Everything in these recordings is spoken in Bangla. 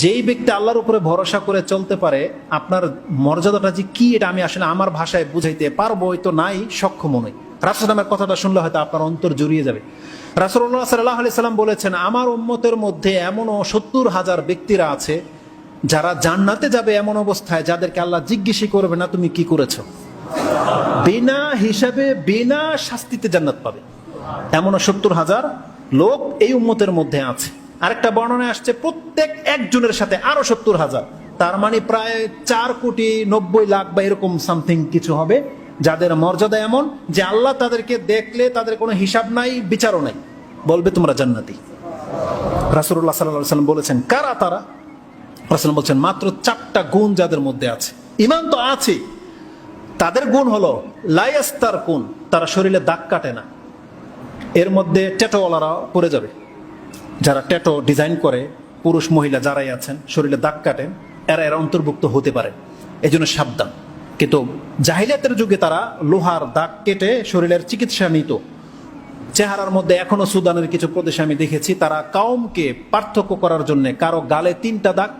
যেই ব্যক্তি আল্লাহর উপরে ভরসা করে চলতে পারে, আপনার মর্যাদাটা যে কি এটা আমি আসলে আমার ভাষায় বুঝাইতে পারবো তো নাই, সক্ষম নই। রাসূল নামের কথাটা শুনলে হয়তো আপনার অন্তর জুড়িয়ে যাবে। রাসূলুল্লাহ সাল্লাল্লাহু আলাইহি সাল্লাম বলেছেন, আমার উম্মতের মধ্যে এমনও 70,000 ব্যক্তিরা আছে যারা জান্নাতে যাবে এমন অবস্থায় যাদেরকে আল্লাহ জিজ্ঞেসই করবে না তুমি কি করেছো, বিনা হিসাবে বিনা শাস্তিতে জান্নাত পাবে। এমনও 70,000 লোক এই উম্মতের মধ্যে আছে। আরেকটা বর্ণনায় আসছে প্রত্যেক একজনের সাথে আরো 70,000, তার মানে প্রায় 4,90,00,000 বা এরকম সামথিং কিছু হবে, যাদের মর্যাদা এমন যে আল্লাহ তাদেরকে দেখলে তাদের কোনো হিসাব নাই, বিচারও নাই, বলবে তোমরা জান্নাতি। রাসূলুল্লাহ সাল্লাল্লাহু আলাইহি ওয়াসাল্লাম বলেছেন কারা তারা? রাসূল বলছেন মাত্র 4টা গুণ যাদের মধ্যে আছে। ঈমান তো আছে, তাদের গুণ হলো লা ইয়াস্তারকুন, তারা শরীরে দাগ কাটে না। এর মধ্যে ট্যাটোওয়ালারা পড়ে যাবে, যারা ট্যাটো ডিজাইন করে, পুরুষ মহিলা যারাই আছেন শরীরে দাগ কাটেন, এরা অন্তর্ভুক্ত হতে পারে, এই জন্য সাবধান। কিন্তু জাহিলিয়াতের যুগে তারা লোহার দাগ কেটে শরীরের চিকিৎসা নিত। চেহারার মধ্যে এখনো সুদানের কিছু প্রদেশে আমি দেখেছি তারা কাউমকে পার্থক্য করার জন্য কারো গালে 3টা দাগ,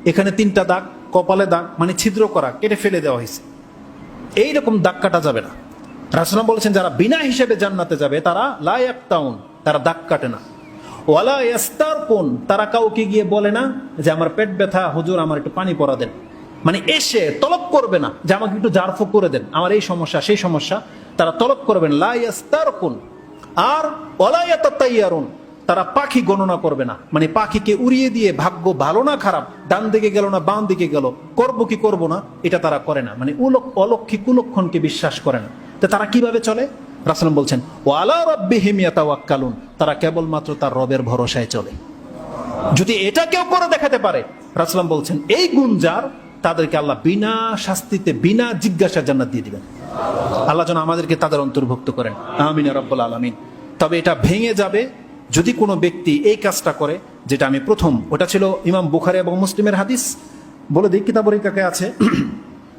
এখানে 3টা দাগ, কপালে দাগ, মানে ছিদ্র করা, কেটে ফেলে দেওয়া হয়েছে। এইরকম দাগ কাটা যাবে না। রাসূল বলেছেন যারা বিনা হিসেবে জান্নাতে যাবে তারা লা ইয়াকতাউন, তারা দাগ কাটে না। ওয়ালা ইয়াস্তারকুন, তারা কাউকে গিয়ে বলে না যে আমার পেট ব্যথা, হুজুর আমার একটু পানি পড়া দেন, মানে এসে তলব করবে না যে আমাকে একটু জারফুক করে দেন, আমার এই সমস্যা সেই সমস্যা, তারা তলব করবেন। লা ইয়াস্তারকুন। আর ওয়ালা ইয়াতাতাইয়ারুন, তারা পাখি গণনা করবে না, মানে পাখিকে উড়িয়ে দিয়ে ভাগ্য ভালো না খারাপ, ডান দিকে গেল না বাম দিকে গেল, করবো কি করবো না, এটা তারা করে না, মানে অলক্ষী কুলক্ষণকে বিশ্বাস করে না। তো তারা কিভাবে চলে? রাসূল বলছেন ওয়ালা রাব্বিহিম ইয়াতাওয়াক্কালুন, তারা কেবলমাত্র তার রবের ভরসায় চলে। যদি এটা কেউ করে দেখাতে পারে, রাসূল বলছেন এই গুণ যার, তাদেরকে আল্লাহ বিনা শাস্তিতে বিনা জিজ্ঞাসা জান্নাত দিয়ে দিবেন। আল্লাহ যেন আমাদেরকে তাদের অন্তর্ভুক্ত করেন, আমিন ইয়া রাব্বুল আলামিন। তবে এটা ভেঙে যাবে যদি কোনো ব্যক্তি এই কাজটা করে, যেটা আমি প্রথম, ওটা ছিল ইমাম বুখারী এবং মুসলিমের হাদিস, বলে দিই কিতাবুল হিকাকে আছে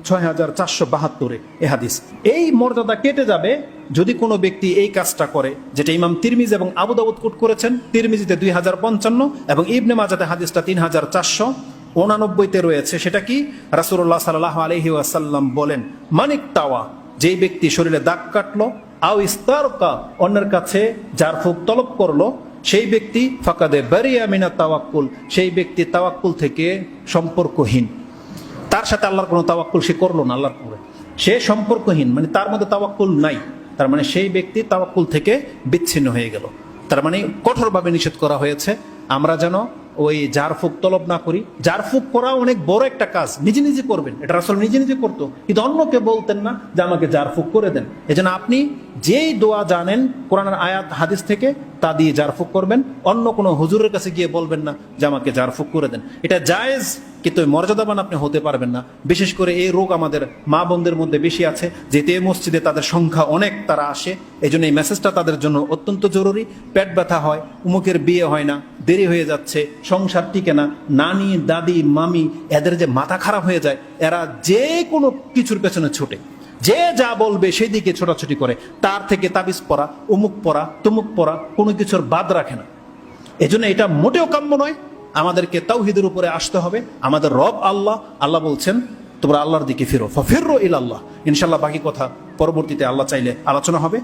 6472 এ হাদিস। এই মর্যাদা কেটে যাবে যদি কোনো ব্যক্তি এই কাজটা করে, যেটা ইমাম তিরমিজি এবং আবু দাউদ কোট করেছেন। তিরমিজিতে 2055 এবং ইবনে মাজাতে হাদিসটা 3489-তে রয়েছে। সেটা কি? রাসূলুল্লাহ সাল্লাল্লাহু আলাইহি ওয়াসাল্লাম বলেন মানিক তাওয়া, যেই ব্যক্তি শরীরে দাগ কাটলো, আও ইস্তারকা, অন্যের কাছে জারফুক তলব করলো, সেই ব্যক্তি ফাকাদে বারিয়া মিনাত তাওয়াক্কুল, সেই ব্যক্তি তাওয়াক্কুল থেকে সম্পর্কহীন। তার সাথে আল্লাহর কোনো তাওয়াক্কুল সে করলো না, আল্লাহর পরে সে সম্পর্কহীন, মানে তার মধ্যে তাওয়াক্কুল নাই, তার মানে সেই ব্যক্তি তাওয়াক্কুল থেকে বিচ্ছিন্ন হয়ে গেল। তার মানে কঠোরভাবে নিষেধ করা হয়েছে আমরা যেন ওই জারফুক তলব না করি। জারফুক করা অনেক বড় একটা কাজ, নিজে নিজে করবেন, এটা রাসূল নিজে নিজে করতো, কিন্তু অন্যকে বলতেন না যে আমাকে জারফুক করে দেন। এজন্য আপনি যেই দোয়া জানেন কোরআনের আয়াত হাদিস থেকে, তা দিয়ে জারফুক করবেন, অন্য কোনো হুজুরের কাছে গিয়ে বলবেন না যে আমাকে জারফুক করে দেন। এটা জায়েজ, কিন্তু মর্যাদাবান আপনি হতে পারবেন না। বিশেষ করে এই রোগ আমাদের মা বোনদের মধ্যে বেশি আছে, যেতে মসজিদে তাদের সংখ্যা অনেক, তারা আসে, এই জন্য এই মেসেজটা তাদের জন্য অত্যন্ত জরুরি। পেট ব্যথা হয়, উমুকের বিয়ে হয় না, দেরি হয়ে যাচ্ছে, সংসার টিকে না, নানি দাদি মামি এদের যে মাথা খারাপ হয়ে যায়, এরা যে কোনো কিছুর পেছনে ছোটে, যে যা বলবে সেই দিকে ছোটাছুটি করে, তার থেকে তাবিজ পড়া, অমুক পড়া, তমুক পড়া, কোনো কিছুর বাদ রাখে না। এজন্য এটা মোটেও কাম্য নয়। আমাদেরকে তাওহীদের উপরে আসতে হবে। আমাদের রব আল্লাহ, আল্লাহ বলছেন তোমরা আল্লাহর দিকে ফিরো, ফাফিরু ইলাল্লাহ। ইনশাআল্লাহ বাকি কথা পরবর্তীতে আল্লাহ চাইলে আলোচনা হবে।